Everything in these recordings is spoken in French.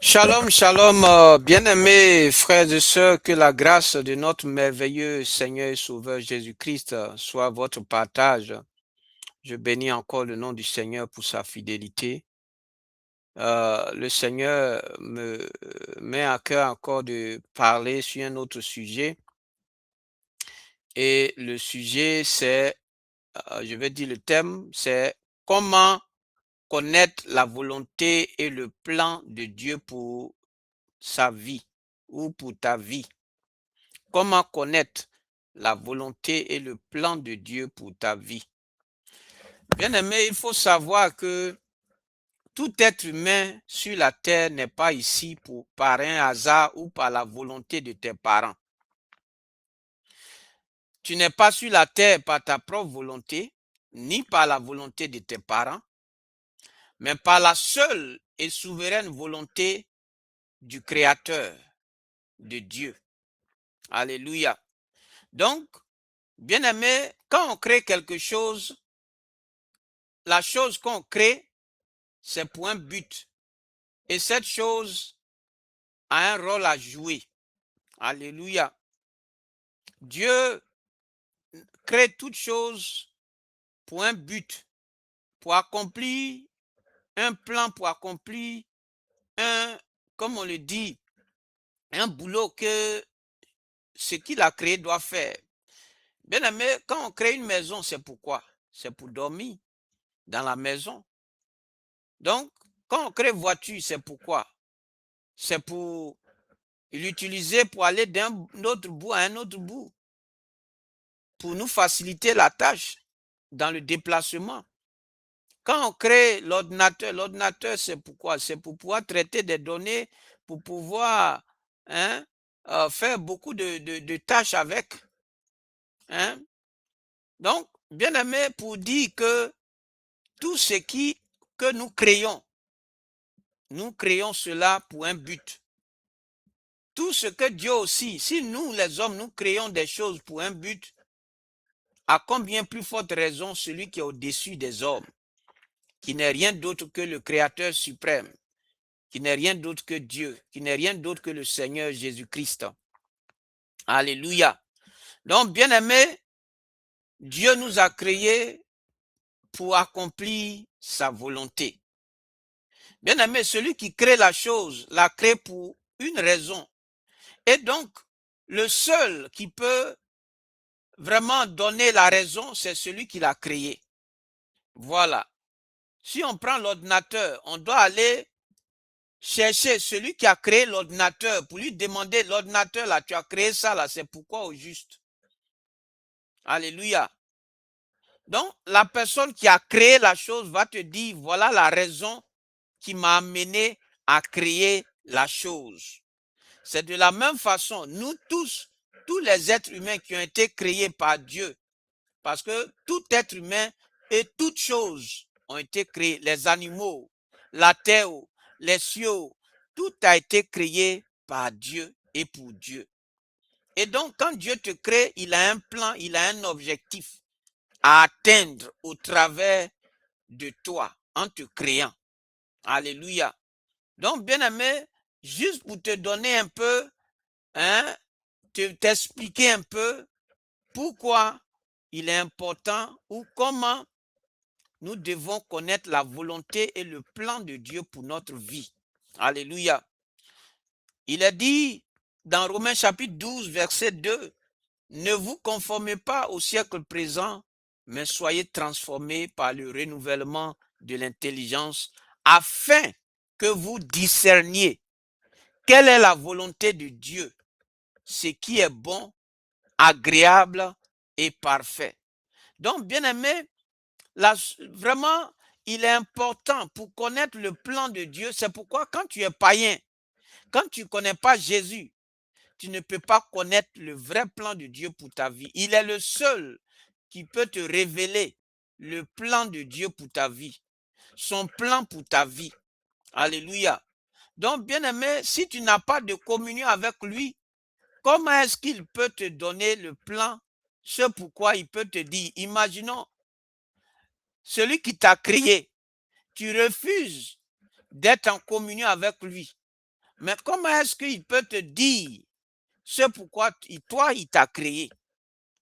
Shalom, shalom, bien-aimés frères et sœurs, que la grâce de notre merveilleux Seigneur et Sauveur Jésus-Christ soit votre partage. Je bénis encore le nom du Seigneur pour sa fidélité. Le Seigneur me met à cœur encore de parler sur un autre sujet et le sujet c'est, je vais dire le thème, c'est comment connaître la volonté et le plan de Dieu pour sa vie ou pour ta vie. Comment connaître la volonté et le plan de Dieu pour ta vie? Bien-aimé, il faut savoir que tout être humain sur la terre n'est pas ici par un hasard ou par la volonté de tes parents. Tu n'es pas sur la terre par ta propre volonté, ni par la volonté de tes parents, mais par la seule et souveraine volonté du Créateur, de Dieu. Alléluia. Donc, bien-aimé, quand on crée quelque chose, la chose qu'on crée, c'est pour un but. Et cette chose a un rôle à jouer. Alléluia. Dieu crée toute chose pour un but, pour accomplir un plan, pour accomplir un, comme on le dit, un boulot que ce qu'il a créé doit faire. Bien aimé, quand on crée une maison, c'est pourquoi? C'est pour dormir dans la maison. Donc, quand on crée une voiture, c'est pourquoi? C'est pour l'utiliser pour aller d'un autre bout à un autre bout, pour nous faciliter la tâche dans le déplacement. Quand on crée l'ordinateur, c'est pourquoi? C'est pour pouvoir traiter des données, pour pouvoir faire beaucoup de tâches avec. Hein? Donc, bien aimé, pour dire que tout ce que nous créons cela pour un but. Tout ce que Dieu aussi, si nous les hommes, nous créons des choses pour un but, à combien plus forte raison celui qui est au-dessus des hommes, qui n'est rien d'autre que le Créateur suprême, qui n'est rien d'autre que Dieu, qui n'est rien d'autre que le Seigneur Jésus-Christ. Alléluia. Donc, bien aimé, Dieu nous a créés pour accomplir sa volonté. Bien aimé, celui qui crée la chose, la crée pour une raison. Et donc, le seul qui peut vraiment donner la raison, c'est celui qui l'a créé. Voilà. Si on prend l'ordinateur, on doit aller chercher celui qui a créé l'ordinateur pour lui demander, l'ordinateur là, tu as créé ça là, c'est pourquoi au juste? Alléluia. Donc, la personne qui a créé la chose va te dire, voilà la raison qui m'a amené à créer la chose. C'est de la même façon, nous tous les êtres humains qui ont été créés par Dieu, parce que tout être humain et toutes choses ont été créées, les animaux, la terre, les cieux, tout a été créé par Dieu et pour Dieu. Et donc, quand Dieu te crée, il a un plan, il a un objectif à atteindre au travers de toi, en te créant. Alléluia. Donc, bien aimé, juste pour te donner un peu, t'expliquer un peu pourquoi il est important ou comment nous devons connaître la volonté et le plan de Dieu pour notre vie. Alléluia. Il est dit dans Romains chapitre 12, verset 2, ne vous conformez pas au siècle présent, mais soyez transformés par le renouvellement de l'intelligence afin que vous discerniez quelle est la volonté de Dieu, ce qui est bon, agréable et parfait. Donc, bien aimé, vraiment, il est important pour connaître le plan de Dieu. C'est pourquoi quand tu es païen, quand tu ne connais pas Jésus, tu ne peux pas connaître le vrai plan de Dieu pour ta vie. Il est le seul qui peut te révéler le plan de Dieu pour ta vie, son plan pour ta vie. Alléluia. Donc, bien aimé, si tu n'as pas de communion avec lui, comment est-ce qu'il peut te donner le plan, ce pourquoi il peut te dire, imaginons, celui qui t'a créé, tu refuses d'être en communion avec lui. Mais comment est-ce qu'il peut te dire ce pourquoi toi, il t'a créé?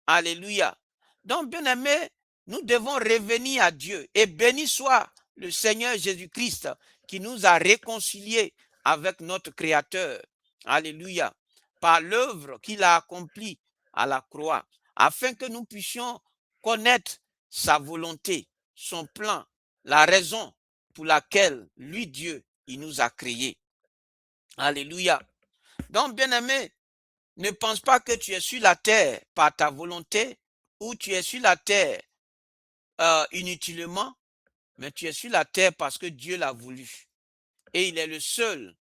Alléluia. Donc, bien aimé, nous devons revenir à Dieu et béni soit le Seigneur Jésus-Christ qui nous a réconciliés avec notre Créateur. Alléluia. Par l'œuvre qu'il a accomplie à la croix, afin que nous puissions connaître sa volonté, son plan, la raison pour laquelle lui, Dieu, il nous a créés. Alléluia. Donc, bien aimé, ne pense pas que tu es sur la terre par ta volonté ou tu es sur la terre inutilement, mais tu es sur la terre parce que Dieu l'a voulu. Et il est le seul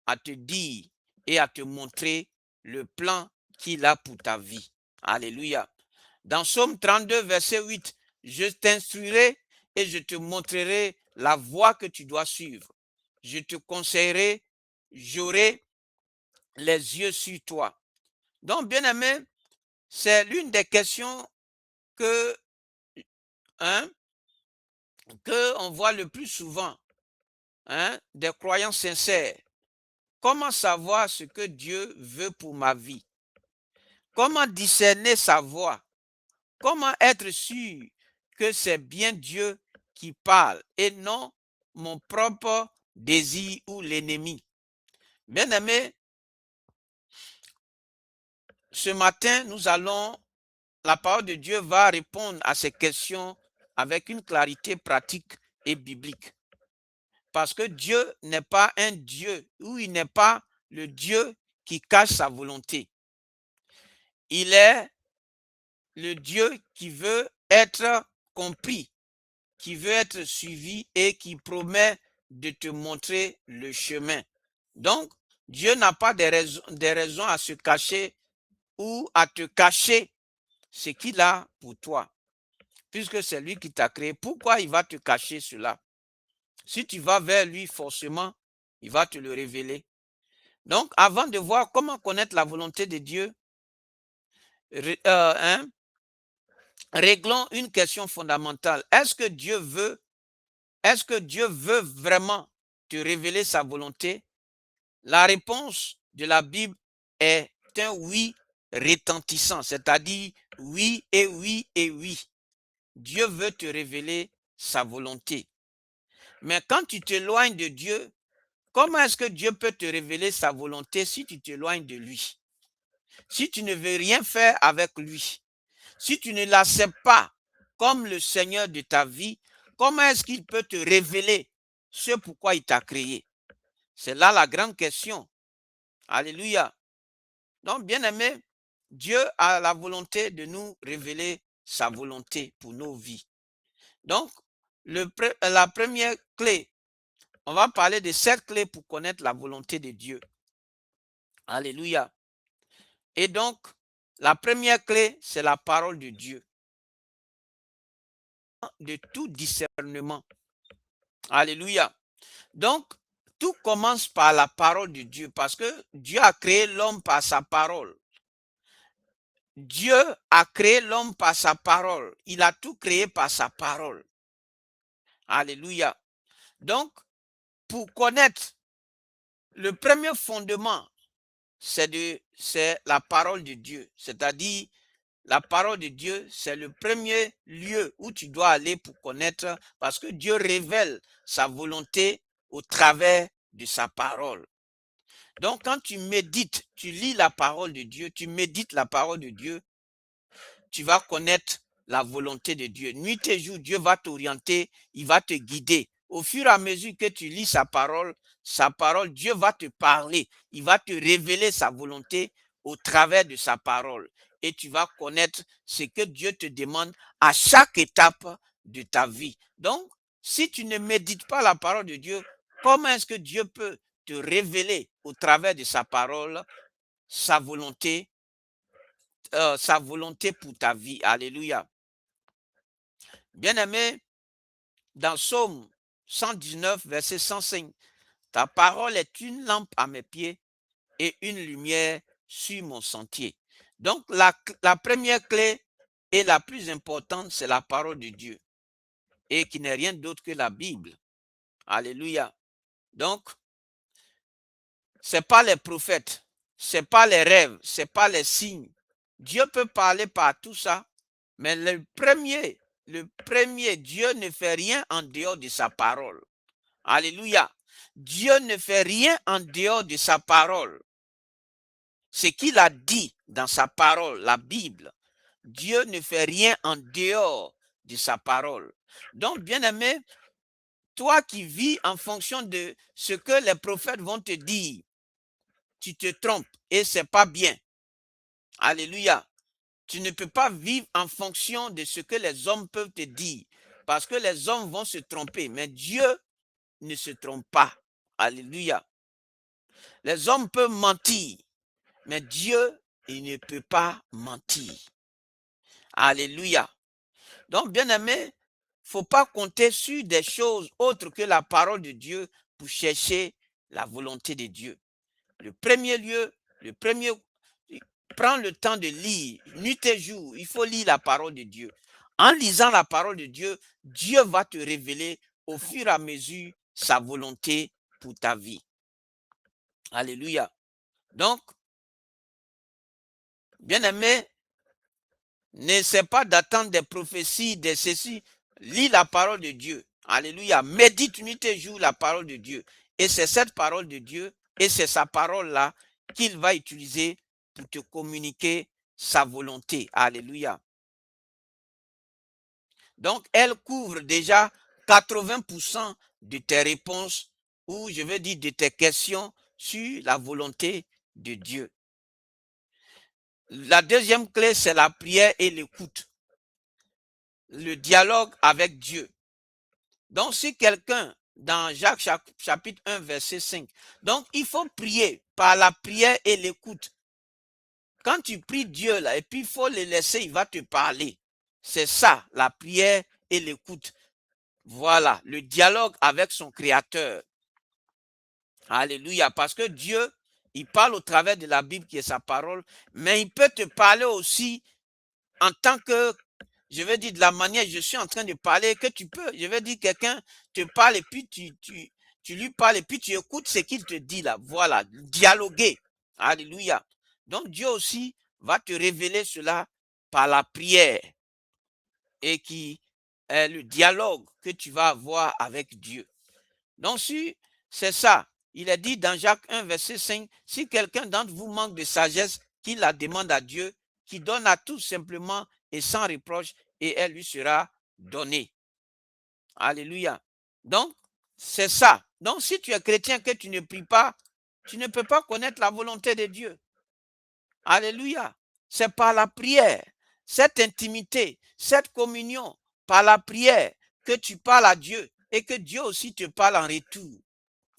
à te dire et à te montrer le plan qu'il a pour ta vie. Alléluia. Dans Psaume 32, verset 8, je t'instruirai et je te montrerai la voie que tu dois suivre. Je te conseillerai, j'aurai les yeux sur toi. Donc, bien aimé, c'est l'une des questions que, hein, que on voit le plus souvent, hein, des croyants sincères. Comment savoir ce que Dieu veut pour ma vie? Comment discerner sa voix? Comment être sûr que c'est bien Dieu qui parle et non mon propre désir ou l'ennemi? Bien aimé, ce matin, la parole de Dieu va répondre à ces questions avec une clarité pratique et biblique. Parce que Dieu n'est pas un Dieu, ou il n'est pas le Dieu qui cache sa volonté. Il est le Dieu qui veut être compris, qui veut être suivi et qui promet de te montrer le chemin. Donc, Dieu n'a pas des raisons à se cacher ou à te cacher ce qu'il a pour toi, puisque c'est lui qui t'a créé. Pourquoi il va te cacher cela? Si tu vas vers lui, forcément, il va te le révéler. Donc, avant de voir comment connaître la volonté de Dieu, réglons une question fondamentale. Est-ce que Dieu veut vraiment te révéler sa volonté? La réponse de la Bible est un oui retentissant, c'est-à-dire oui et oui et oui. Dieu veut te révéler sa volonté. Mais quand tu t'éloignes de Dieu, comment est-ce que Dieu peut te révéler sa volonté si tu t'éloignes de lui? Si tu ne veux rien faire avec lui, si tu ne l'acceptes pas comme le Seigneur de ta vie, comment est-ce qu'il peut te révéler ce pourquoi il t'a créé? C'est là la grande question. Alléluia. Donc, bien aimé, Dieu a la volonté de nous révéler sa volonté pour nos vies. Donc, la première clé, on va parler de 7 clés pour connaître la volonté de Dieu. Alléluia. Et donc, la première clé, c'est la parole de Dieu. De tout discernement. Alléluia. Donc, tout commence par la parole de Dieu parce que Dieu a créé l'homme par sa parole. Dieu a créé l'homme par sa parole. Il a tout créé par sa parole. Alléluia. Donc, pour connaître le premier fondement, c'est la parole de Dieu. C'est-à-dire, la parole de Dieu, c'est le premier lieu où tu dois aller pour connaître, parce que Dieu révèle sa volonté au travers de sa parole. Donc, quand tu médites, tu lis la parole de Dieu, tu médites la parole de Dieu, tu vas connaître la volonté de Dieu. Nuit et jour, Dieu va t'orienter, il va te guider. Au fur et à mesure que tu lis sa parole, Dieu va te parler, il va te révéler sa volonté au travers de sa parole. Et tu vas connaître ce que Dieu te demande à chaque étape de ta vie. Donc, si tu ne médites pas la parole de Dieu, comment est-ce que Dieu peut te révéler au travers de sa parole sa volonté pour ta vie? Alléluia. Bien-aimé, dans Psaume 119, verset 105, ta parole est une lampe à mes pieds et une lumière sur mon sentier. Donc, la première clé et la plus importante, c'est la parole de Dieu et qui n'est rien d'autre que la Bible. Alléluia. Donc, c'est pas les prophètes, c'est pas les rêves, c'est pas les signes. Dieu peut parler par tout ça, mais le premier, Dieu ne fait rien en dehors de sa parole. Alléluia. Dieu ne fait rien en dehors de sa parole. Ce qu'il a dit dans sa parole, la Bible, Dieu ne fait rien en dehors de sa parole. Donc, bien-aimé, toi qui vis en fonction de ce que les prophètes vont te dire, tu te trompes et c'est pas bien. Alléluia. Tu ne peux pas vivre en fonction de ce que les hommes peuvent te dire, parce que les hommes vont se tromper, mais Dieu ne se trompe pas. Alléluia. Les hommes peuvent mentir, mais Dieu, il ne peut pas mentir. Alléluia. Donc, bien aimé, il ne faut pas compter sur des choses autres que la parole de Dieu pour chercher la volonté de Dieu. Le premier lieu, prends le temps de lire, nuit et jour, il faut lire la parole de Dieu. En lisant la parole de Dieu, Dieu va te révéler au fur et à mesure sa volonté pour ta vie. Alléluia. Donc, bien aimé, n'essaie pas d'attendre des prophéties, de ceci. Lis la parole de Dieu. Alléluia. Médite nuit et jour la parole de Dieu. Et c'est cette parole de Dieu, et c'est sa parole-là qu'il va utiliser pour te communiquer sa volonté. Alléluia. Donc, elle couvre déjà 80% de tes réponses, ou je veux dire de tes questions sur la volonté de Dieu. La deuxième clé, c'est la prière et l'écoute. Le dialogue avec Dieu. Donc, si quelqu'un, dans Jacques chapitre 1, verset 5, donc il faut prier par la prière et l'écoute. Quand tu pries Dieu, là, et puis il faut le laisser, il va te parler. C'est ça, la prière et l'écoute. Voilà, le dialogue avec son Créateur. Alléluia, parce que Dieu, il parle au travers de la Bible qui est sa parole, mais il peut te parler aussi en tant que, je veux dire, de la manière je suis en train de parler, que tu peux, je veux dire, quelqu'un te parle et puis tu lui parles et puis tu écoutes ce qu'il te dit là. Voilà, dialoguer. Alléluia. Donc Dieu aussi va te révéler cela par la prière et qui est le dialogue que tu vas avoir avec Dieu. Donc si c'est ça, il est dit dans Jacques 1, verset 5, si quelqu'un d'entre vous manque de sagesse, qu'il la demande à Dieu, qui donne à tous simplement et sans reproche, et elle lui sera donnée. Alléluia. Donc, c'est ça. Donc, si tu es chrétien que tu ne pries pas, tu ne peux pas connaître la volonté de Dieu. Alléluia. C'est par la prière, cette intimité, cette communion, par la prière que tu parles à Dieu et que Dieu aussi te parle en retour.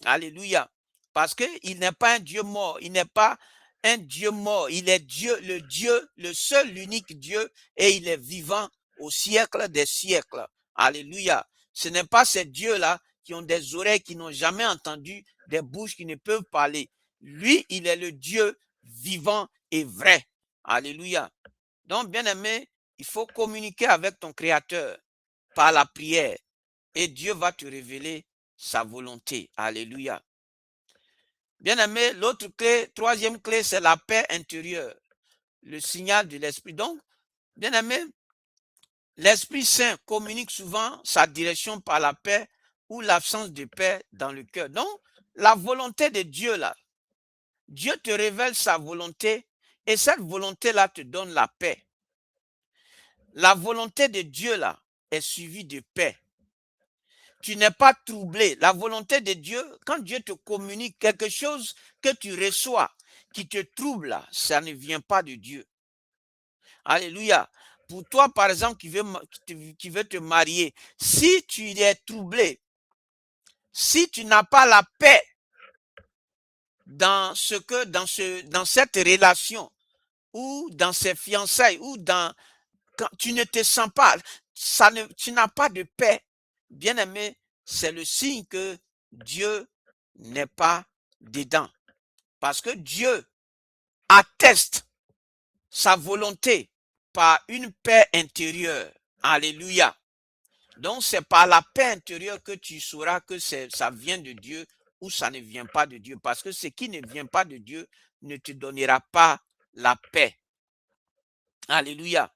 Alléluia. Parce qu'il n'est pas un Dieu mort. Il n'est pas un Dieu mort. Il est Dieu, le seul, l'unique Dieu, et il est vivant au siècle des siècles. Alléluia. Ce n'est pas ces dieux-là qui ont des oreilles qui n'ont jamais entendu, des bouches qui ne peuvent parler. Lui, il est le Dieu vivant et vrai. Alléluia. Donc, bien aimé, il faut communiquer avec ton Créateur par la prière et Dieu va te révéler sa volonté. Alléluia. Bien aimé, l'autre clé, troisième clé, c'est la paix intérieure, le signal de l'Esprit. Donc, bien aimé, l'Esprit Saint communique souvent sa direction par la paix ou l'absence de paix dans le cœur. Donc, la volonté de Dieu, là, Dieu te révèle sa volonté et cette volonté-là te donne la paix. La volonté de Dieu, là, est suivie de paix. Tu n'es pas troublé. La volonté de Dieu, quand Dieu te communique quelque chose que tu reçois, qui te trouble, ça ne vient pas de Dieu. Alléluia. Pour toi, par exemple, qui veut te marier, si tu es troublé, si tu n'as pas la paix dans cette relation, ou dans ces fiançailles, ou quand tu ne te sens pas, tu n'as pas de paix, bien aimé, c'est le signe que Dieu n'est pas dedans. Parce que Dieu atteste sa volonté par une paix intérieure. Alléluia. Donc c'est par la paix intérieure que tu sauras que ça vient de Dieu ou ça ne vient pas de Dieu. Parce que ce qui ne vient pas de Dieu ne te donnera pas la paix. Alléluia.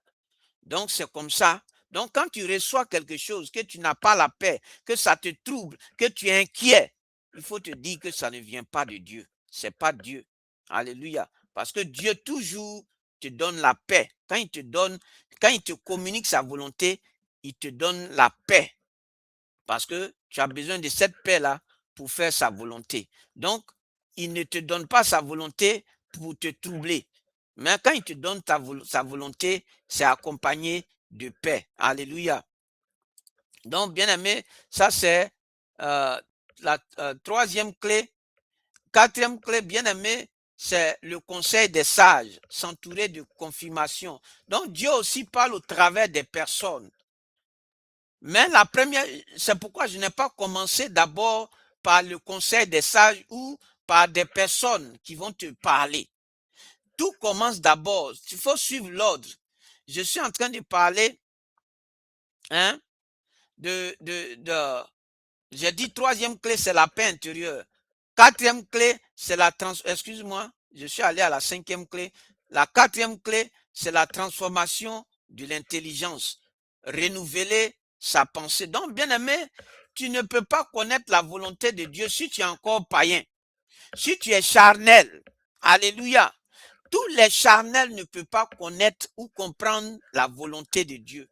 Donc, c'est comme ça. Donc, quand tu reçois quelque chose, que tu n'as pas la paix, que ça te trouble, que tu es inquiet, il faut te dire que ça ne vient pas de Dieu. Ce n'est pas Dieu. Alléluia. Parce que Dieu toujours te donne la paix. Quand il te communique sa volonté, il te donne la paix. Parce que tu as besoin de cette paix-là pour faire sa volonté. Donc, il ne te donne pas sa volonté pour te troubler. Mais quand il te donne sa volonté, c'est accompagné de paix. Alléluia. Donc, bien aimé, ça c'est la troisième clé. Quatrième clé, bien aimé, c'est le conseil des sages, s'entourer de confirmation. Donc, Dieu aussi parle au travers des personnes. Mais la première, c'est pourquoi je n'ai pas commencé d'abord par le conseil des sages ou par des personnes qui vont te parler. Tout commence d'abord. Il faut suivre l'ordre. Je suis en train de parler hein, j'ai dit troisième clé, c'est la paix intérieure. Quatrième clé, c'est la excuse-moi, je suis allé à la cinquième clé. La quatrième clé, c'est la transformation de l'intelligence. Renouveler sa pensée. Donc, bien aimé, tu ne peux pas connaître la volonté de Dieu si tu es encore païen. Si tu es charnel. Alléluia. Tous les charnels ne peuvent pas connaître ou comprendre la volonté de Dieu.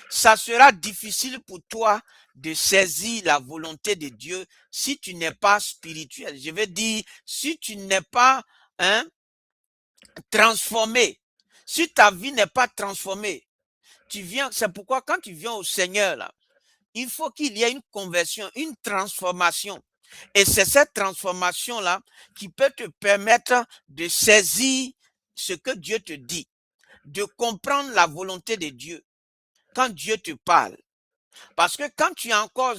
Ça sera difficile pour toi de saisir la volonté de Dieu si tu n'es pas spirituel. Je veux dire, si tu n'es pas transformé, si ta vie n'est pas transformée, c'est pourquoi quand tu viens au Seigneur, là, il faut qu'il y ait une conversion, une transformation. Et c'est cette transformation-là qui peut te permettre de saisir ce que Dieu te dit, de comprendre la volonté de Dieu quand Dieu te parle. Parce que quand tu as encore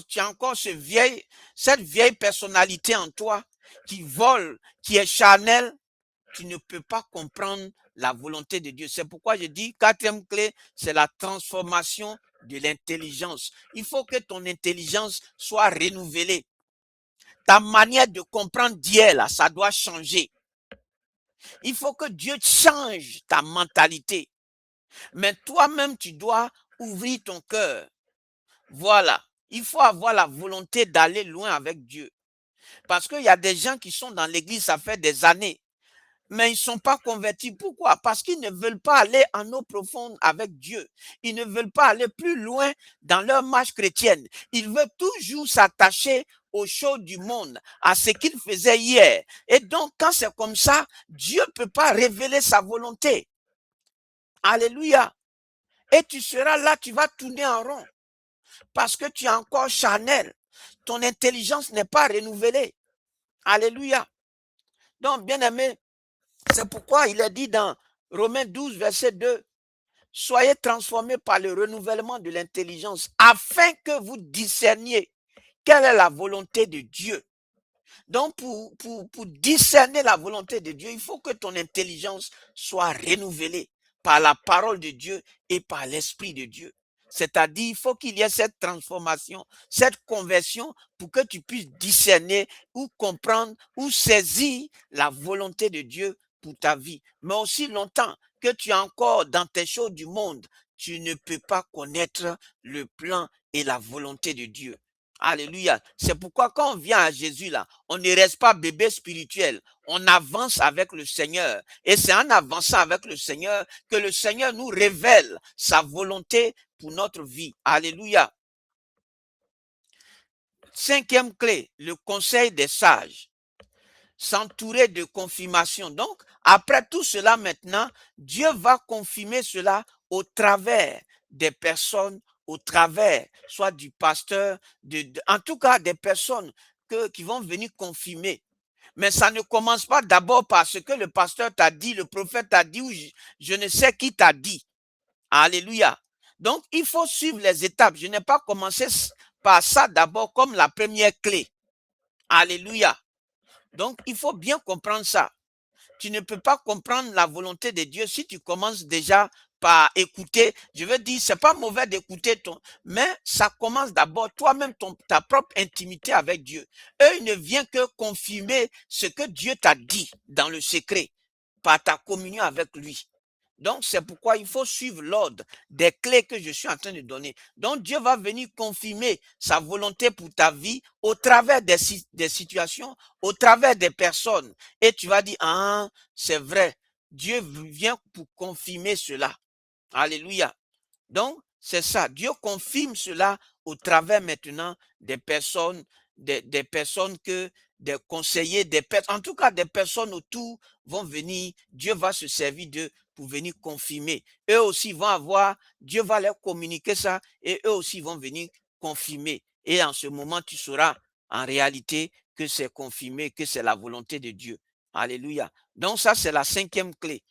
cette vieille personnalité en toi qui vole, qui est charnelle, tu ne peux pas comprendre la volonté de Dieu. C'est pourquoi je dis, quatrième clé, c'est la transformation de l'intelligence. Il faut que ton intelligence soit renouvelée. Ta manière de comprendre Dieu, là, ça doit changer. Il faut que Dieu change ta mentalité. Mais toi-même, tu dois ouvrir ton cœur. Voilà. Il faut avoir la volonté d'aller loin avec Dieu. Parce qu'il y a des gens qui sont dans l'église, ça fait des années, mais ils ne sont pas convertis. Pourquoi? Parce qu'ils ne veulent pas aller en eau profonde avec Dieu. Ils ne veulent pas aller plus loin dans leur marche chrétienne. Ils veulent toujours s'attacher aux choses du monde, à ce qu'ils faisaient hier. Et donc, quand c'est comme ça, Dieu ne peut pas révéler sa volonté. Alléluia. Et tu seras là, tu vas tourner en rond. Parce que tu es encore charnel. Ton intelligence n'est pas renouvelée. Alléluia. Donc, bien aimé, c'est pourquoi il est dit dans Romains 12, verset 2, soyez transformés par le renouvellement de l'intelligence afin que vous discerniez quelle est la volonté de Dieu. Donc, pour discerner la volonté de Dieu, il faut que ton intelligence soit renouvelée par la parole de Dieu et par l'Esprit de Dieu. C'est-à-dire, il faut qu'il y ait cette transformation, cette conversion pour que tu puisses discerner ou comprendre ou saisir la volonté de Dieu pour ta vie. Mais aussi longtemps que tu es encore dans tes choses du monde, tu ne peux pas connaître le plan et la volonté de Dieu. Alléluia. C'est pourquoi quand on vient à Jésus, là, on ne reste pas bébé spirituel. On avance avec le Seigneur. Et c'est en avançant avec le Seigneur que le Seigneur nous révèle sa volonté pour notre vie. Alléluia. Cinquième clé, le conseil des sages. S'entourer de confirmation. Donc, après tout cela maintenant, Dieu va confirmer cela au travers des personnes, au travers soit du pasteur, en tout cas des personnes qui vont venir confirmer. Mais ça ne commence pas d'abord par ce que le pasteur t'a dit, le prophète t'a dit, ou je ne sais qui t'a dit. Alléluia. Donc, il faut suivre les étapes. Je n'ai pas commencé par ça d'abord comme la première clé. Alléluia. Donc, il faut bien comprendre ça. Tu ne peux pas comprendre la volonté de Dieu si tu commences déjà par écouter. Je veux dire, c'est pas mauvais d'écouter mais ça commence d'abord toi-même ta propre intimité avec Dieu. Eux, il ne vient que confirmer ce que Dieu t'a dit dans le secret par ta communion avec lui. Donc, c'est pourquoi il faut suivre l'ordre des clés que je suis en train de donner. Donc, Dieu va venir confirmer sa volonté pour ta vie au travers des situations, au travers des personnes. Et tu vas dire, ah, c'est vrai, Dieu vient pour confirmer cela. Alléluia. Donc, c'est ça. Dieu confirme cela au travers maintenant des personnes, des personnes des conseillers, en tout cas des personnes autour vont venir. Dieu va se servir d'eux pour venir confirmer. Eux aussi vont Dieu va leur communiquer ça et eux aussi vont venir confirmer. Et en ce moment, tu sauras en réalité que c'est confirmé, que c'est la volonté de Dieu. Alléluia. Donc ça, c'est la 5e clé.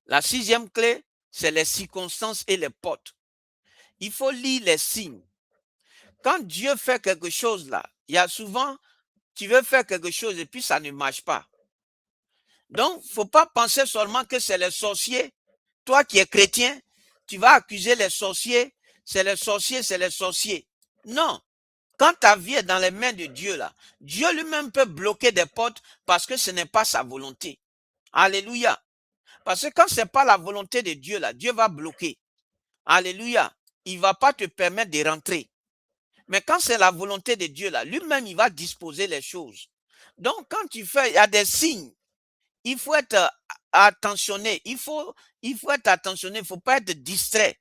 La 6e clé, c'est les circonstances et les portes. Il faut lire les signes. Quand Dieu fait quelque chose là, il y a souvent, tu veux faire quelque chose et puis ça ne marche pas. Donc, il ne faut pas penser seulement que c'est les sorciers. Toi qui es chrétien, tu vas accuser les sorciers. C'est les sorciers, c'est les sorciers. Non. Quand ta vie est dans les mains de Dieu là, Dieu lui-même peut bloquer des portes parce que ce n'est pas sa volonté. Alléluia. Parce que quand ce n'est pas la volonté de Dieu là, Dieu va bloquer. Alléluia. Il ne va pas te permettre de rentrer. Mais quand c'est la volonté de Dieu là, lui-même il va disposer les choses. Donc quand tu fais, il y a des signes. Il faut être attentionné. Il faut être attentionné. Il ne faut pas être distrait.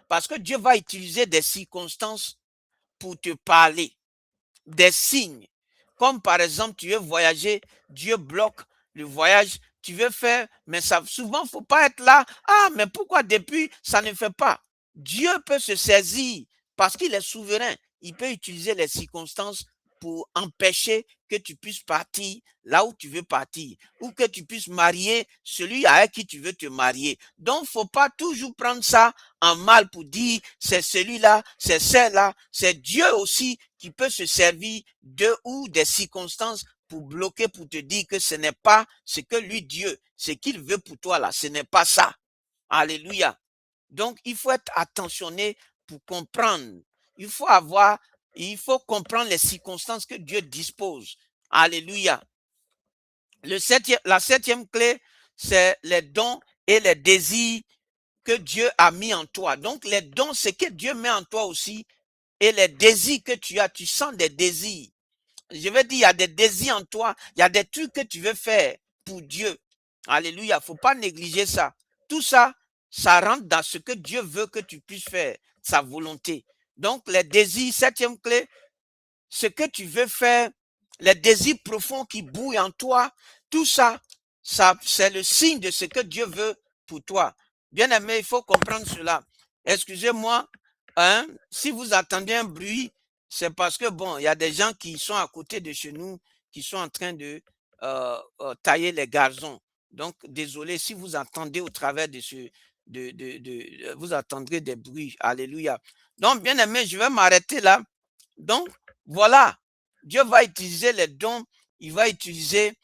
Parce que Dieu va utiliser des circonstances pour te parler. Des signes. Comme par exemple, tu veux voyager, Dieu bloque le voyage. Tu veux faire, mais ça, souvent, il ne faut pas être là. Ah, mais pourquoi depuis, ça ne fait pas? Dieu peut se saisir parce qu'il est souverain. Il peut utiliser les circonstances pour empêcher que tu puisses partir là où tu veux partir ou que tu puisses marier celui avec qui tu veux te marier. Donc, il ne faut pas toujours prendre ça en mal pour dire c'est celui-là, c'est celle-là. C'est Dieu aussi qui peut se servir de ou des circonstances pour bloquer, pour te dire que ce n'est pas ce que lui, Dieu, ce qu'il veut pour toi là, ce n'est pas ça. Alléluia. Donc, il faut être attentionné pour comprendre. Il faut comprendre les circonstances que Dieu dispose. Alléluia. La 7e clé, c'est les dons et les désirs que Dieu a mis en toi. Donc, les dons, c'est que Dieu met en toi aussi. Et les désirs que tu as, tu sens des désirs. Je veux dire, il y a des désirs en toi. Il y a des trucs que tu veux faire pour Dieu. Alléluia. Il ne faut pas négliger ça. Tout ça, ça rentre dans ce que Dieu veut que tu puisses faire, sa volonté. Donc, les désirs, 7e clé, ce que tu veux faire, les désirs profonds qui bouillent en toi, tout ça, c'est le signe de ce que Dieu veut pour toi. Bien aimé, il faut comprendre cela. Excusez-moi, hein, si vous entendez un bruit, c'est parce que, bon, il y a des gens qui sont à côté de chez nous, qui sont en train de tailler les gazons. Donc, désolé, si vous entendez au travers de vous entendrez des bruits. Alléluia. Donc, bien aimé, je vais m'arrêter là. Donc, voilà, Dieu va utiliser les dons, il va utiliser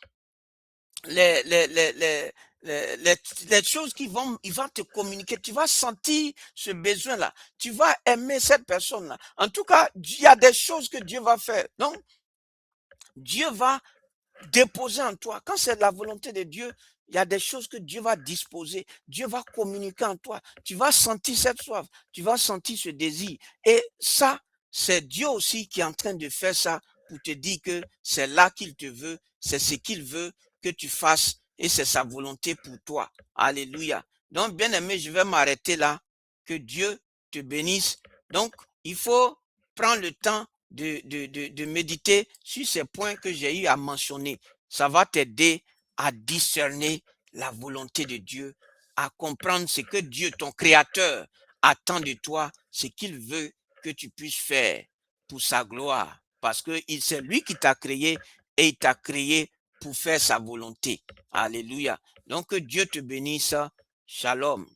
les, les, les, les, les choses il va te communiquer. Tu vas sentir ce besoin-là. Tu vas aimer cette personne-là. En tout cas, il y a des choses que Dieu va faire. Donc, Dieu va déposer en toi. Quand c'est la volonté de Dieu, il y a des choses que Dieu va disposer. Dieu va communiquer en toi. Tu vas sentir cette soif. Tu vas sentir ce désir. Et ça, c'est Dieu aussi qui est en train de faire ça pour te dire que c'est là qu'il te veut. C'est ce qu'il veut que tu fasses. Et c'est sa volonté pour toi. Alléluia. Donc, bien aimé, je vais m'arrêter là. Que Dieu te bénisse. Donc, il faut prendre le temps de méditer sur ces points que j'ai eu à mentionner. Ça va t'aider à discerner la volonté de Dieu, à comprendre ce que Dieu, ton créateur, attend de toi, ce qu'il veut que tu puisses faire pour sa gloire. Parce que c'est lui qui t'a créé et il t'a créé pour faire sa volonté. Alléluia. Donc que Dieu te bénisse. Shalom.